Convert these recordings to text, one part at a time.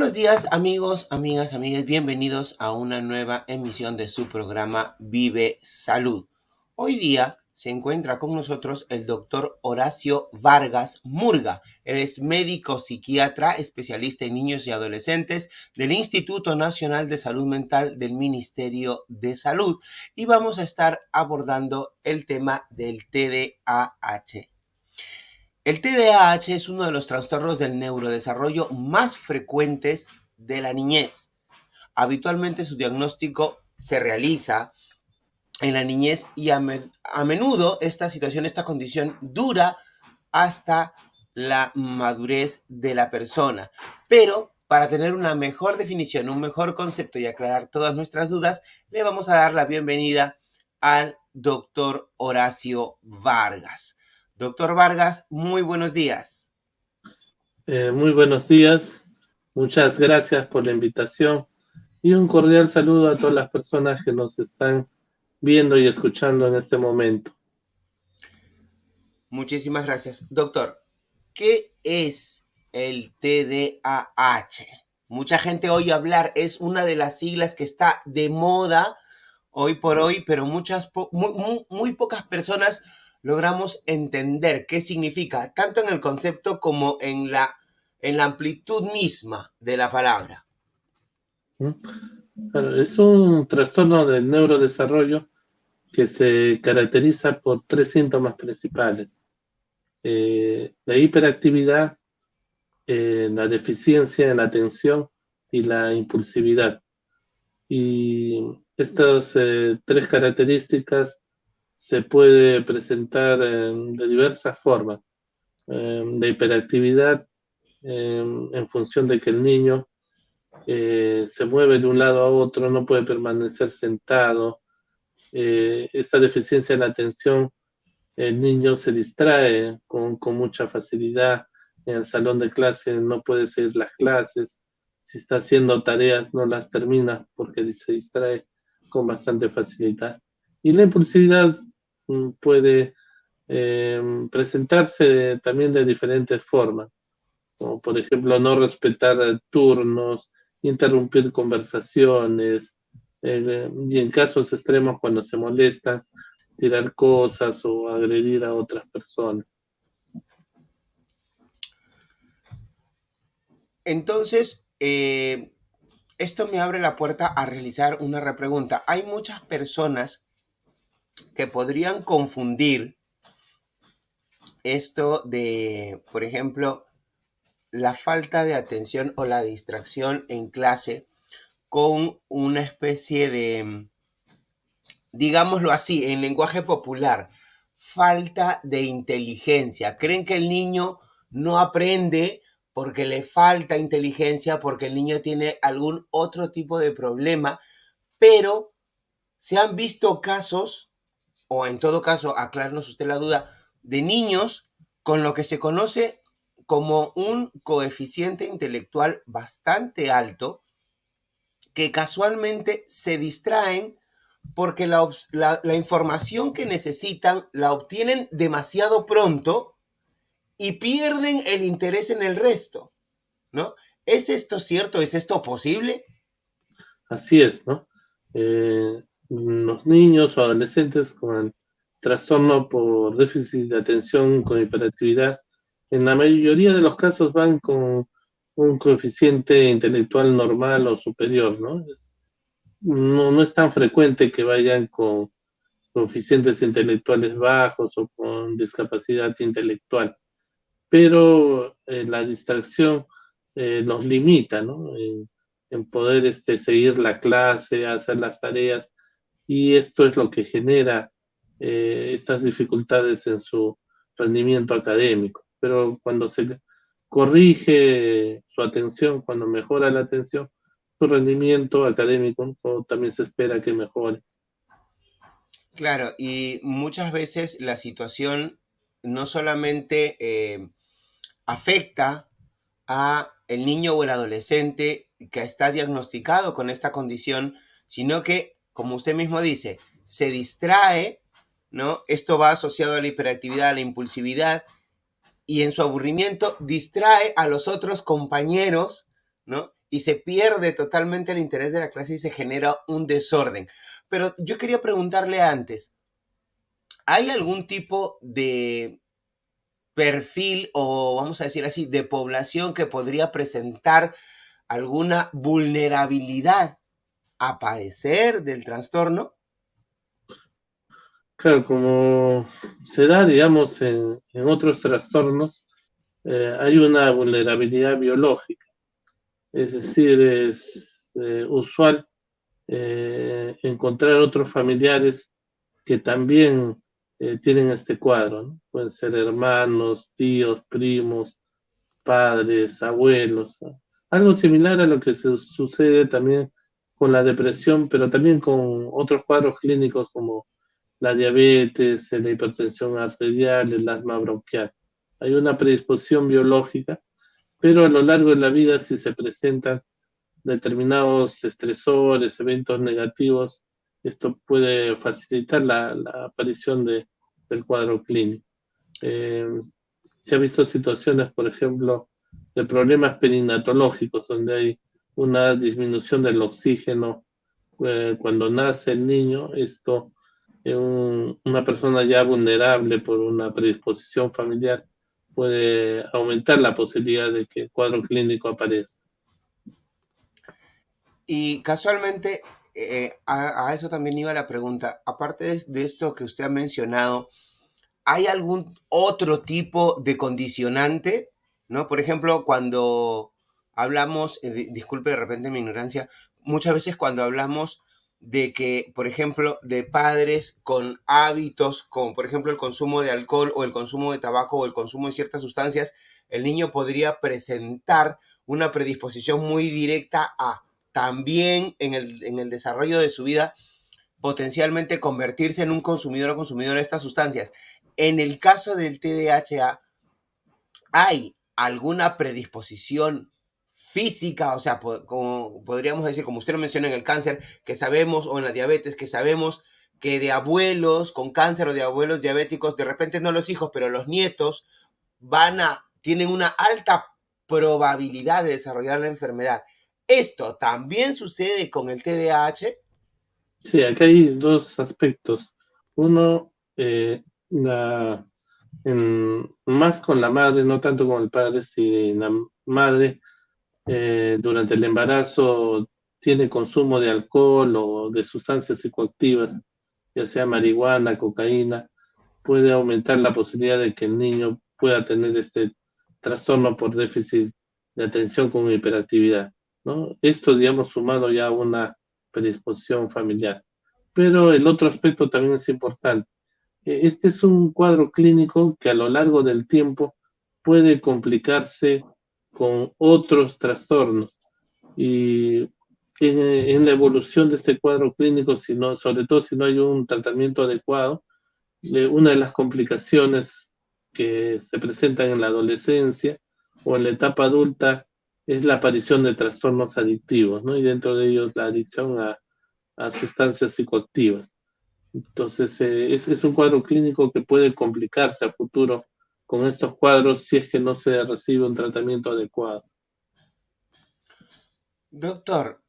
buenos días, amigos, amigas, amigas. Bienvenidos a una nueva emisión de su programa Vive Salud. Hoy día se encuentra con nosotros el doctor Horacio Vargas Murga. Él es médico psiquiatra, especialista en niños y adolescentes del Instituto Nacional de Salud Mental del Ministerio de Salud. Y vamos a estar abordando el tema del TDAH. El TDAH es uno de los trastornos del neurodesarrollo más frecuentes de la niñez. Habitualmente su diagnóstico se realiza en la niñez y a menudo esta situación, esta condición dura hasta la madurez de la persona. Pero para tener una mejor definición, un mejor concepto y aclarar todas nuestras dudas, le vamos a dar la bienvenida al doctor Horacio Vargas. Doctor Vargas, muy buenos días. Muy buenos días, muchas gracias por la invitación y un cordial saludo a todas las personas que nos están viendo y escuchando en este momento. Muchísimas gracias. Doctor, ¿qué es el TDAH? Mucha gente oye hablar, es una de las siglas que está de moda hoy por hoy, pero muy pocas personas logramos entender qué significa, tanto en el concepto como en la amplitud misma de la palabra. Bueno, es un trastorno del neurodesarrollo que se caracteriza por tres síntomas principales: la hiperactividad, la deficiencia en la atención y la impulsividad. Y estas tres características se puede presentar de diversas formas. La hiperactividad, en función de que el niño se mueve de un lado a otro, no puede permanecer sentado. Esta deficiencia en la atención, el niño se distrae con mucha facilidad. En el salón de clases no puede seguir las clases. Si está haciendo tareas, no las termina porque se distrae con bastante facilidad. Y la impulsividad puede presentarse también de diferentes formas, como por ejemplo no respetar turnos, interrumpir conversaciones, y en casos extremos cuando se molesta, tirar cosas o agredir a otras personas. Entonces, esto me abre la puerta a realizar una repregunta. Hay muchas personas que podrían confundir esto de, por ejemplo, la falta de atención o la distracción en clase con una especie de, digámoslo así, en lenguaje popular, falta de inteligencia. Creen que el niño no aprende porque le falta inteligencia, porque el niño tiene algún otro tipo de problema, pero se han visto casos, o en todo caso, aclárenos usted la duda, de niños con lo que se conoce como un coeficiente intelectual bastante alto, que casualmente se distraen porque la información que necesitan la obtienen demasiado pronto y pierden el interés en el resto, ¿no? ¿Es esto cierto? ¿Es esto posible? Así es, ¿no? Los niños o adolescentes con trastorno por déficit de atención con hiperactividad, en la mayoría de los casos van con un coeficiente intelectual normal o superior, ¿no? No es tan frecuente que vayan con coeficientes intelectuales bajos o con discapacidad intelectual, pero la distracción los limita, ¿no? En poder seguir la clase, hacer las tareas, y esto es lo que genera estas dificultades en su rendimiento académico. Pero cuando se corrige su atención, cuando mejora la atención, su rendimiento académico también se espera que mejore. Claro, y muchas veces la situación no solamente afecta a el niño o el adolescente que está diagnosticado con esta condición, sino que, como usted mismo dice, se distrae, ¿no? Esto va asociado a la hiperactividad, a la impulsividad, y en su aburrimiento distrae a los otros compañeros, ¿no? y se pierde totalmente el interés de la clase y se genera un desorden. Pero yo quería preguntarle antes, ¿hay algún tipo de perfil o vamos a decir así, de población que podría presentar alguna vulnerabilidad a padecer del trastorno? Claro, como se da, digamos, en otros trastornos, hay una vulnerabilidad biológica. Es decir, es usual encontrar otros familiares que también tienen este cuadro, ¿no? Pueden ser hermanos, tíos, primos, padres, abuelos, ¿no? Algo similar a lo que sucede también con la depresión, pero también con otros cuadros clínicos como la diabetes, la hipertensión arterial, el asma bronquial. Hay una predisposición biológica, pero a lo largo de la vida, si se presentan determinados estresores, eventos negativos, esto puede facilitar la aparición del cuadro clínico. Eh, Se ha visto situaciones, por ejemplo, de problemas perinatológicos, donde hay una disminución del oxígeno cuando nace el niño. Esto, una persona ya vulnerable por una predisposición familiar, puede aumentar la posibilidad de que el cuadro clínico aparezca. Y casualmente, a eso también iba la pregunta. Aparte de esto que usted ha mencionado, ¿hay algún otro tipo de condicionante? ¿No? Por ejemplo, cuando hablamos, disculpe de repente mi ignorancia, muchas veces cuando hablamos de que, por ejemplo, de padres con hábitos, como por ejemplo el consumo de alcohol o el consumo de tabaco o el consumo de ciertas sustancias, el niño podría presentar una predisposición muy directa a también en el desarrollo de su vida potencialmente convertirse en un consumidor o consumidora de estas sustancias. En el caso del TDAH, ¿hay alguna predisposición física? O sea, como podríamos decir, como usted lo menciona en el cáncer, que sabemos, o en la diabetes, que sabemos que de abuelos con cáncer o de abuelos diabéticos, de repente no los hijos, pero los nietos tienen una alta probabilidad de desarrollar la enfermedad. ¿Esto también sucede con el TDAH? Sí, acá hay dos aspectos. Uno, más con la madre, no tanto con el padre, si la madre durante el embarazo tiene consumo de alcohol o de sustancias psicoactivas, ya sea marihuana, cocaína, puede aumentar la posibilidad de que el niño pueda tener este trastorno por déficit de atención con hiperactividad, ¿no? Esto, digamos, sumado ya a una predisposición familiar. Pero el otro aspecto también es importante. Este es un cuadro clínico que a lo largo del tiempo puede complicarse con otros trastornos. Y en la evolución de este cuadro clínico, sobre todo si no hay un tratamiento adecuado, una de las complicaciones que se presentan en la adolescencia o en la etapa adulta es la aparición de trastornos adictivos, ¿no? Y dentro de ellos la adicción a sustancias psicoactivas. Entonces, es un cuadro clínico que puede complicarse a futuro con estos cuadros si es que no se recibe un tratamiento adecuado. Doctor,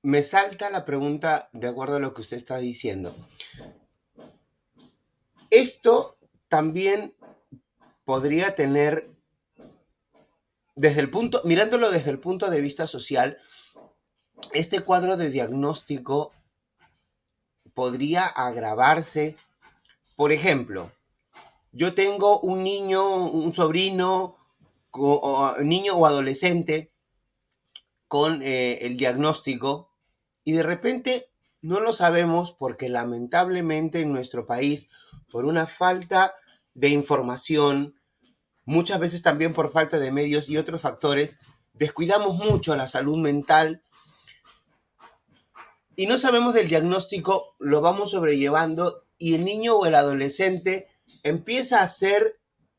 me salta la pregunta de acuerdo a lo que usted está diciendo. Esto también podría tener, mirándolo desde el punto de vista social, este cuadro de diagnóstico podría agravarse. Por ejemplo, yo tengo un niño, un sobrino, niño o adolescente con el diagnóstico y de repente no lo sabemos porque lamentablemente en nuestro país, por una falta de información, muchas veces también por falta de medios y otros factores, descuidamos mucho la salud mental y no sabemos del diagnóstico, lo vamos sobrellevando y el niño o el adolescente empieza a ser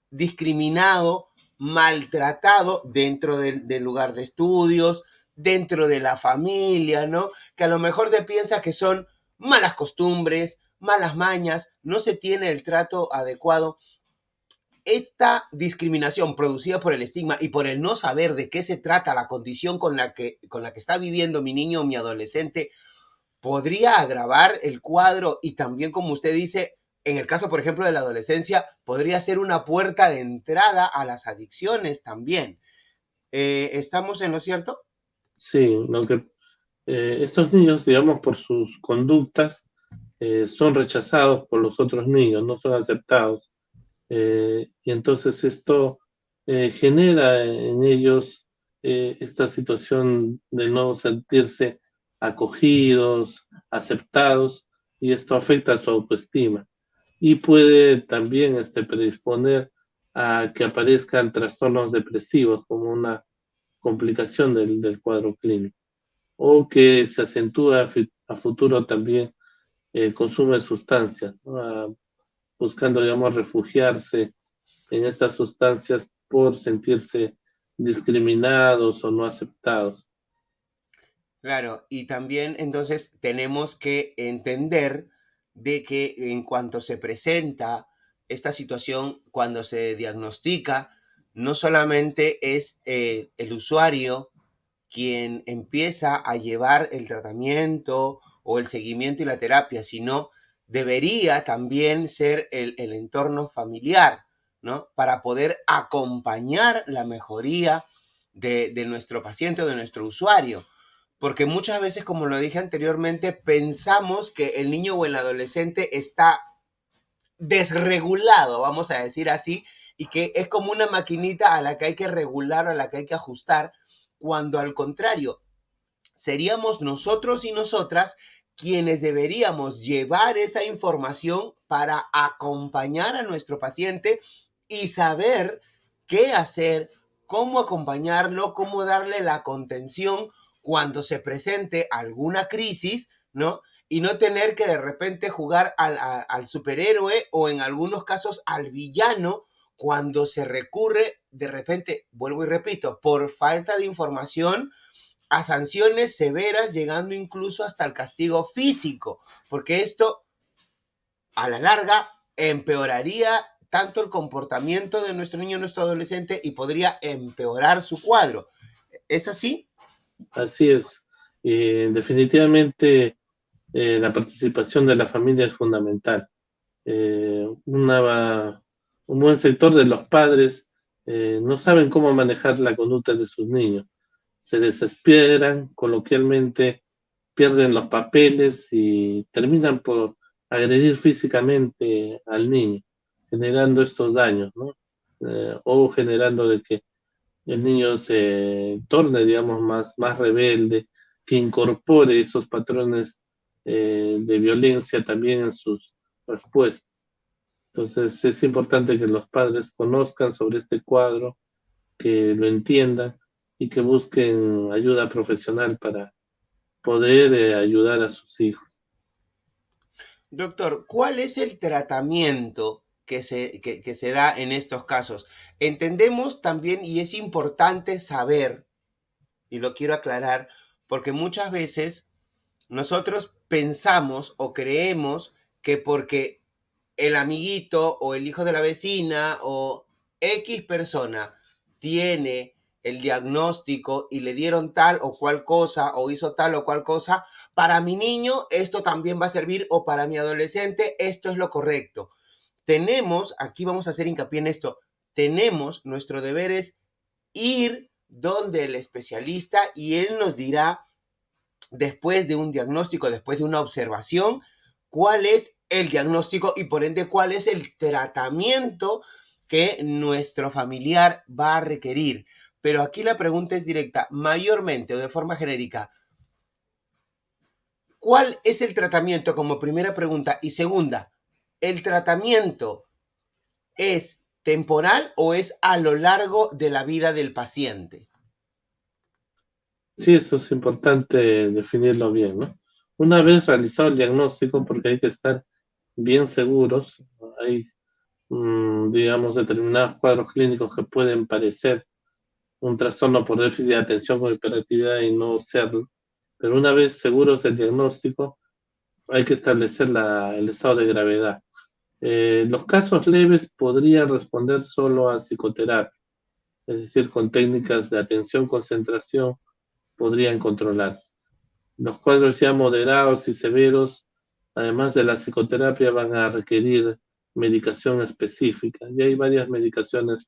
discriminado, maltratado dentro del lugar de estudios, dentro de la familia, ¿no? Que a lo mejor se piensa que son malas costumbres, malas mañas, no se tiene el trato adecuado. esta discriminación producida por el estigma y por el no saber de qué se trata la condición con la que está viviendo mi niño o mi adolescente podría agravar el cuadro y también, como usted dice, en el caso, por ejemplo, de la adolescencia, podría ser una puerta de entrada a las adicciones también. ¿Estamos en lo cierto? Sí, estos niños, digamos, por sus conductas, son rechazados por los otros niños, no son aceptados. Y entonces esto genera en ellos esta situación de no sentirse acogidos, aceptados, y esto afecta a su autoestima. Y puede también predisponer a que aparezcan trastornos depresivos como una complicación del cuadro clínico, o que se acentúa a futuro también el consumo de sustancias, ¿no? Buscando, digamos, refugiarse en estas sustancias por sentirse discriminados o no aceptados. Claro, y también entonces tenemos que entender de que en cuanto se presenta esta situación, cuando se diagnostica, no solamente es el usuario quien empieza a llevar el tratamiento o el seguimiento y la terapia, sino debería también ser el entorno familiar, ¿no? Para poder acompañar la mejoría de nuestro paciente o de nuestro usuario. Porque muchas veces, como lo dije anteriormente, pensamos que el niño o el adolescente está desregulado, vamos a decir así, y que es como una maquinita a la que hay que regular, a la que hay que ajustar, cuando al contrario, seríamos nosotros y nosotras quienes deberíamos llevar esa información para acompañar a nuestro paciente y saber qué hacer, cómo acompañarlo, cómo darle la contención cuando se presente alguna crisis, ¿no? Y no tener que de repente jugar al superhéroe o en algunos casos al villano cuando se recurre, de repente, vuelvo y repito, por falta de información a sanciones severas, llegando incluso hasta el castigo físico, porque esto a la larga empeoraría tanto el comportamiento de nuestro niño, nuestro adolescente, y podría empeorar su cuadro. ¿Es así? Así es. Definitivamente la participación de la familia es fundamental. Un buen sector de los padres no saben cómo manejar la conducta de sus niños. Se desesperan, coloquialmente pierden los papeles y terminan por agredir físicamente al niño, generando estos daños, ¿no? O generando de que el niño se torne, digamos, más rebelde, que incorpore esos patrones de violencia también en sus respuestas. Entonces es importante que los padres conozcan sobre este cuadro, que lo entiendan y que busquen ayuda profesional para poder ayudar a sus hijos. Doctor, ¿cuál es el tratamiento que se da en estos casos? Entendemos también, y es importante saber, y lo quiero aclarar, porque muchas veces nosotros pensamos o creemos que porque el amiguito o el hijo de la vecina o X persona tiene el diagnóstico y le dieron tal o cual cosa o hizo tal o cual cosa, para mi niño esto también va a servir o para mi adolescente esto es lo correcto. Tenemos, aquí vamos a hacer hincapié en esto, tenemos, nuestro deber es ir donde el especialista y él nos dirá después de un diagnóstico, después de una observación, cuál es el diagnóstico y por ende cuál es el tratamiento que nuestro familiar va a requerir. Pero aquí la pregunta es directa, mayormente o de forma genérica, ¿cuál es el tratamiento como primera pregunta? Y segunda, ¿el tratamiento es temporal o es a lo largo de la vida del paciente? Sí, eso es importante definirlo bien, ¿no? Una vez realizado el diagnóstico, porque hay que estar bien seguros, hay, digamos, determinados cuadros clínicos que pueden parecer un trastorno por déficit de atención con hiperactividad y no serlo, pero una vez seguros del diagnóstico, hay que establecer el estado de gravedad. Los casos leves podrían responder solo a psicoterapia, es decir, con técnicas de atención, concentración, podrían controlarse. Los cuadros ya moderados y severos, además de la psicoterapia, van a requerir medicación específica. Y hay varias medicaciones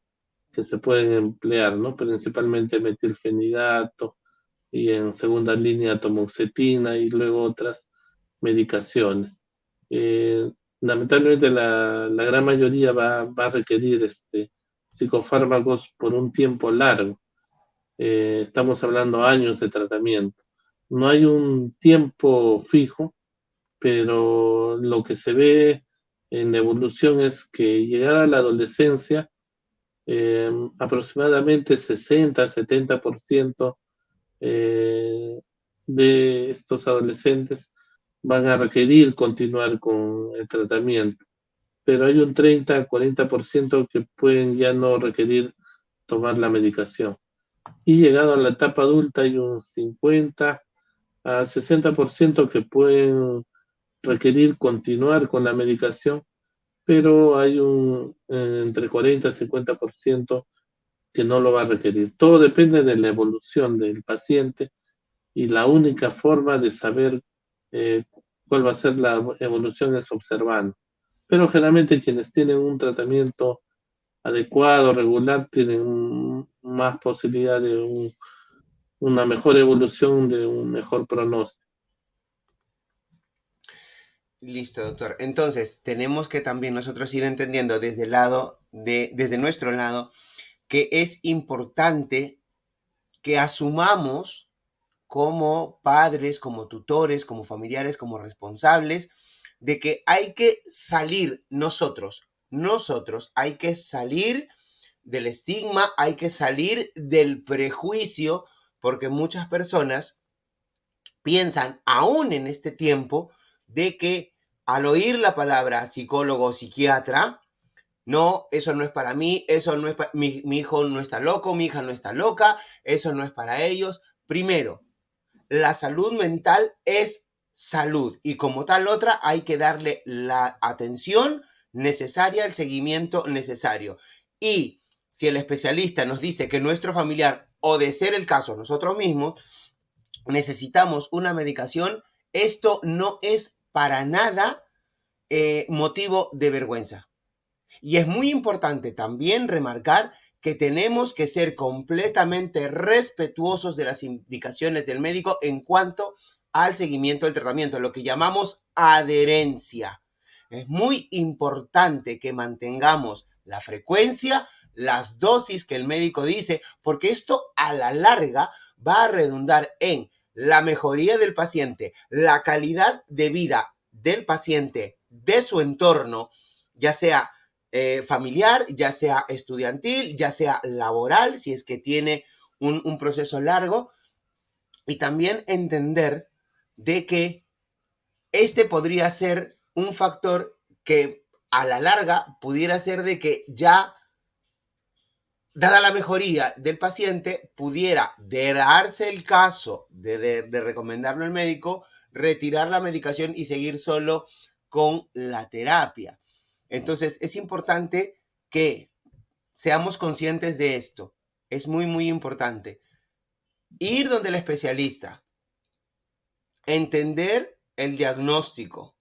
que se pueden emplear, ¿no? Principalmente metilfenidato y en segunda línea tomoxetina y luego otras medicaciones. Lamentablemente la gran mayoría va a requerir psicofármacos por un tiempo largo. Estamos hablando años de tratamiento. No hay un tiempo fijo, pero lo que se ve en la evolución es que llegada a la adolescencia, aproximadamente 60-70% eh, de estos adolescentes van a requerir continuar con el tratamiento, pero hay un 30-40% que pueden ya no requerir tomar la medicación. Y llegado a la etapa adulta hay un 50-60% que pueden requerir continuar con la medicación, pero hay un entre 40 y 50% que no lo va a requerir. Todo depende de la evolución del paciente y la única forma de saber eh, cuál va a ser la evolución es observando. Pero generalmente quienes tienen un tratamiento adecuado, regular, tienen más posibilidad de una mejor evolución, de un mejor pronóstico. Listo, doctor. Entonces, tenemos que también nosotros ir entendiendo desde nuestro lado, que es importante que asumamos como padres, como tutores, como familiares, como responsables, de que hay que salir nosotros hay que salir del estigma, hay que salir del prejuicio, porque muchas personas piensan, aún en este tiempo, de que al oír la palabra psicólogo o psiquiatra, no, eso no es para mí, eso no es para mi hijo no está loco, mi hija no está loca, eso no es para ellos. Primero, la salud mental es salud y como tal otra hay que darle la atención necesaria, el seguimiento necesario. Y si el especialista nos dice que nuestro familiar, o de ser el caso nosotros mismos, necesitamos una medicación, esto no es para nada motivo de vergüenza. Y es muy importante también remarcar que tenemos que ser completamente respetuosos de las indicaciones del médico en cuanto al seguimiento del tratamiento, lo que llamamos adherencia. Es muy importante que mantengamos la frecuencia, las dosis que el médico dice, porque esto a la larga va a redundar en la mejoría del paciente, la calidad de vida del paciente, de su entorno, ya sea familiar, ya sea estudiantil, ya sea laboral, si es que tiene un proceso largo, y también entender de que este podría ser un factor que a la larga pudiera ser de que ya, dada la mejoría del paciente, pudiera, de darse el caso de recomendarlo al médico, retirar la medicación y seguir solo con la terapia. Entonces, es importante que seamos conscientes de esto. Es muy, muy importante. Ir donde el especialista, entender el diagnóstico,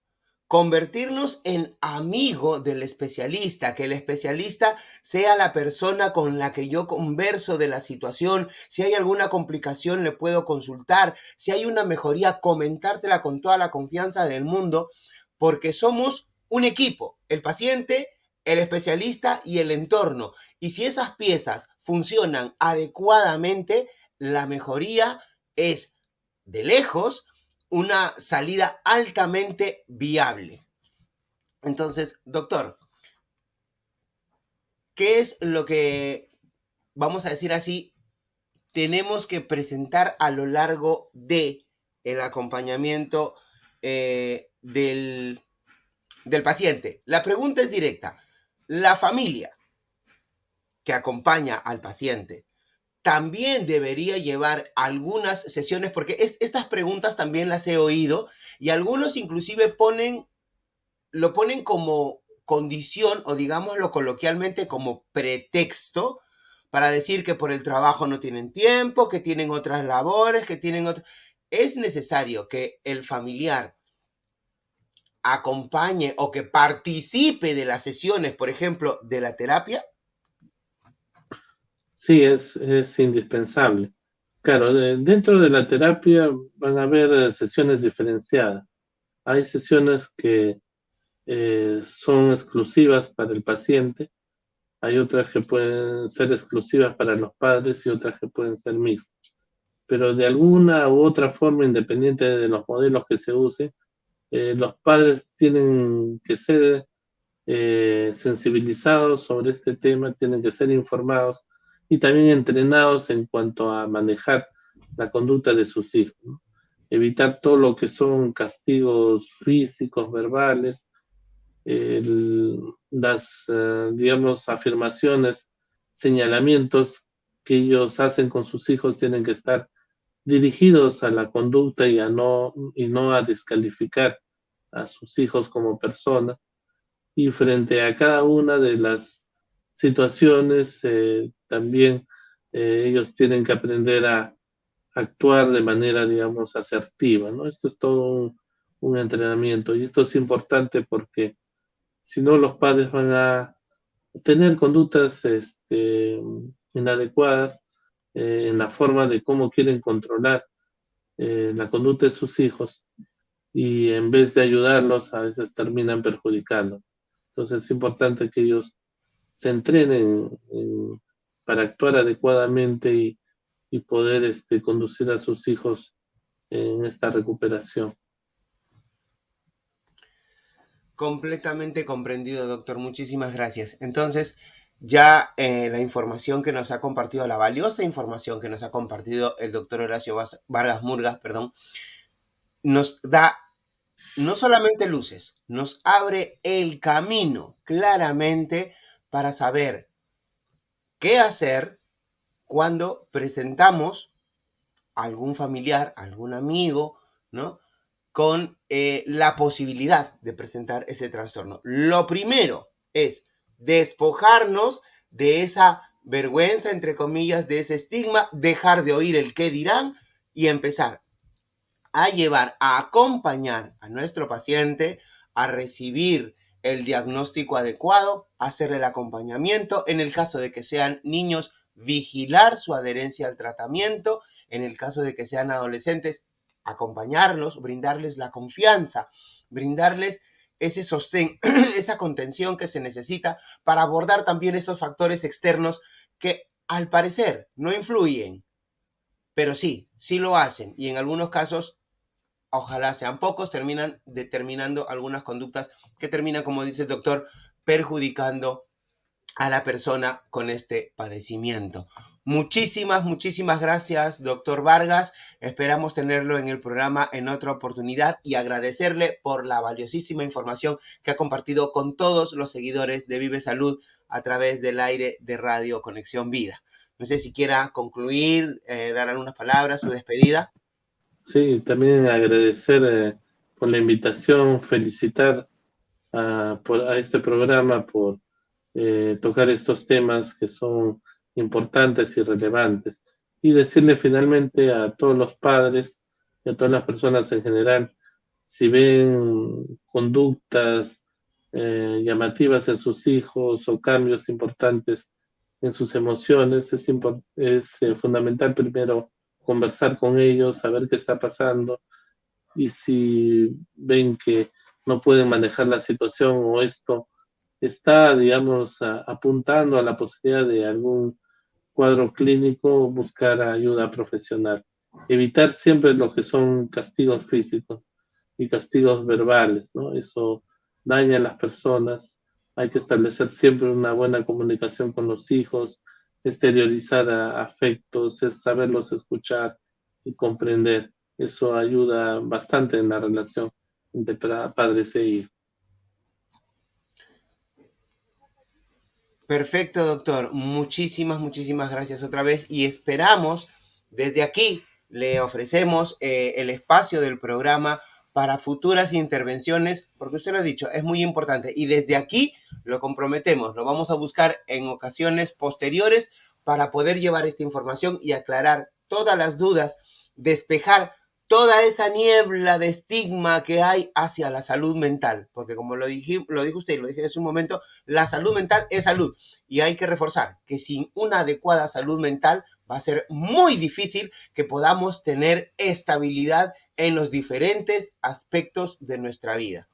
convertirnos en amigo del especialista, que el especialista sea la persona con la que yo converso de la situación, si hay alguna complicación le puedo consultar, si hay una mejoría, comentársela con toda la confianza del mundo, porque somos un equipo, el paciente, el especialista y el entorno. Y si esas piezas funcionan adecuadamente, la mejoría es de lejos una salida altamente viable. Entonces, doctor, ¿qué es lo que, vamos a decir así, tenemos que presentar a lo largo de el acompañamiento del paciente? La pregunta es directa. La familia que acompaña al paciente también debería llevar algunas sesiones, porque estas preguntas también las he oído y algunos inclusive lo ponen condición, o digámoslo coloquialmente como pretexto, para decir que por el trabajo no tienen tiempo, que tienen otras labores, que tienen otras... Es necesario que el familiar acompañe o que participe de las sesiones, por ejemplo, de la terapia. Sí, es indispensable. Claro, dentro de la terapia van a haber sesiones diferenciadas. Hay sesiones que son exclusivas para el paciente, hay otras que pueden ser exclusivas para los padres y otras que pueden ser mixtas. Pero de alguna u otra forma, independiente de los modelos que se use, los padres tienen que ser sensibilizados sobre este tema, tienen que ser informados y también entrenados en cuanto a manejar la conducta de sus hijos, ¿no? Evitar todo lo que son castigos físicos, verbales, las, digamos, afirmaciones, señalamientos que ellos hacen con sus hijos tienen que estar dirigidos a la conducta y no a descalificar a sus hijos como personas. Y frente a cada una de las situaciones, también ellos tienen que aprender a actuar de manera, digamos, asertiva, ¿no? Esto es todo un entrenamiento y esto es importante porque si no los padres van a tener conductas inadecuadas en la forma de cómo quieren controlar la conducta de sus hijos y en vez de ayudarlos a veces terminan perjudicando. Entonces es importante que ellos se entrenen para actuar adecuadamente y poder conducir a sus hijos en esta recuperación. Completamente comprendido, doctor. Muchísimas gracias. Entonces, ya la información que nos ha compartido, la valiosa información que nos ha compartido el doctor Horacio Vargas Murgas, perdón, nos da no solamente luces, nos abre el camino claramente para saber qué hacer cuando presentamos a algún familiar, algún amigo, ¿no? Con la posibilidad de presentar ese trastorno. Lo primero es despojarnos de esa vergüenza, entre comillas, de ese estigma, dejar de oír el qué dirán y empezar a llevar, a acompañar a nuestro paciente a recibir el diagnóstico adecuado, hacer el acompañamiento, en el caso de que sean niños, vigilar su adherencia al tratamiento, en el caso de que sean adolescentes, acompañarlos, brindarles la confianza, brindarles ese sostén, esa contención que se necesita para abordar también estos factores externos que al parecer no influyen, pero sí, sí lo hacen y en algunos casos, ojalá sean pocos, terminan determinando algunas conductas que terminan, como dice el doctor, perjudicando a la persona con este padecimiento. Muchísimas gracias, doctor Vargas. Esperamos tenerlo en el programa en otra oportunidad y agradecerle por la valiosísima información que ha compartido con todos los seguidores de Vive Salud a través del aire de Radio Conexión Vida. No sé si quiera concluir, dar algunas palabras, su despedida. Sí, también agradecer por la invitación, felicitar a este programa por tocar estos temas que son importantes y relevantes. Y decirle finalmente a todos los padres y a todas las personas en general, si ven conductas llamativas en sus hijos o cambios importantes en sus emociones, es fundamental primero conversar con ellos, saber qué está pasando y si ven que no pueden manejar la situación o esto está, digamos, apuntando a la posibilidad de algún cuadro clínico, buscar ayuda profesional. Evitar siempre lo que son castigos físicos y castigos verbales, ¿no? Eso daña a las personas. Hay que establecer siempre una buena comunicación con los hijos, exteriorizar afectos, es saberlos escuchar y comprender. Eso ayuda bastante en la relación entre padres e hijos. Perfecto, doctor. Muchísimas gracias otra vez y esperamos desde aquí, le ofrecemos el espacio del programa para futuras intervenciones, porque usted lo ha dicho, es muy importante. Y desde aquí lo comprometemos, lo vamos a buscar en ocasiones posteriores para poder llevar esta información y aclarar todas las dudas, despejar toda esa niebla de estigma que hay hacia la salud mental, porque como lo dijo usted y lo dije hace un momento, la salud mental es salud y hay que reforzar que sin una adecuada salud mental va a ser muy difícil que podamos tener estabilidad en los diferentes aspectos de nuestra vida.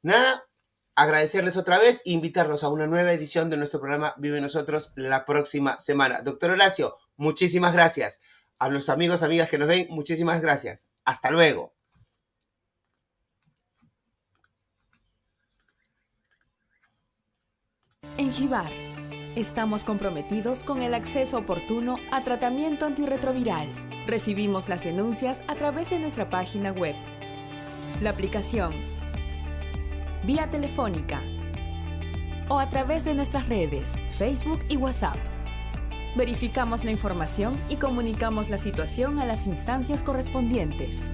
Nada, agradecerles otra vez e invitarlos a una nueva edición de nuestro programa Vive Nosotros la próxima semana. Doctor Horacio, muchísimas gracias. A los amigos, amigas que nos ven, muchísimas gracias. Hasta luego. En GIVAR estamos comprometidos con el acceso oportuno a tratamiento antirretroviral. Recibimos las denuncias a través de nuestra página web, la aplicación, vía telefónica o a través de nuestras redes, Facebook y WhatsApp. Verificamos la información y comunicamos la situación a las instancias correspondientes.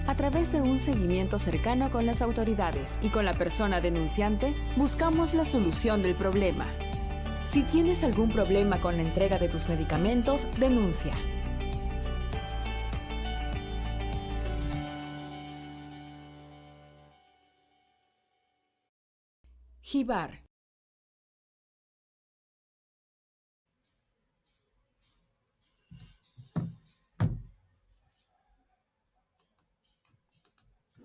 A través de un seguimiento cercano con las autoridades y con la persona denunciante, buscamos la solución del problema. Si tienes algún problema con la entrega de tus medicamentos, denuncia. GIVAR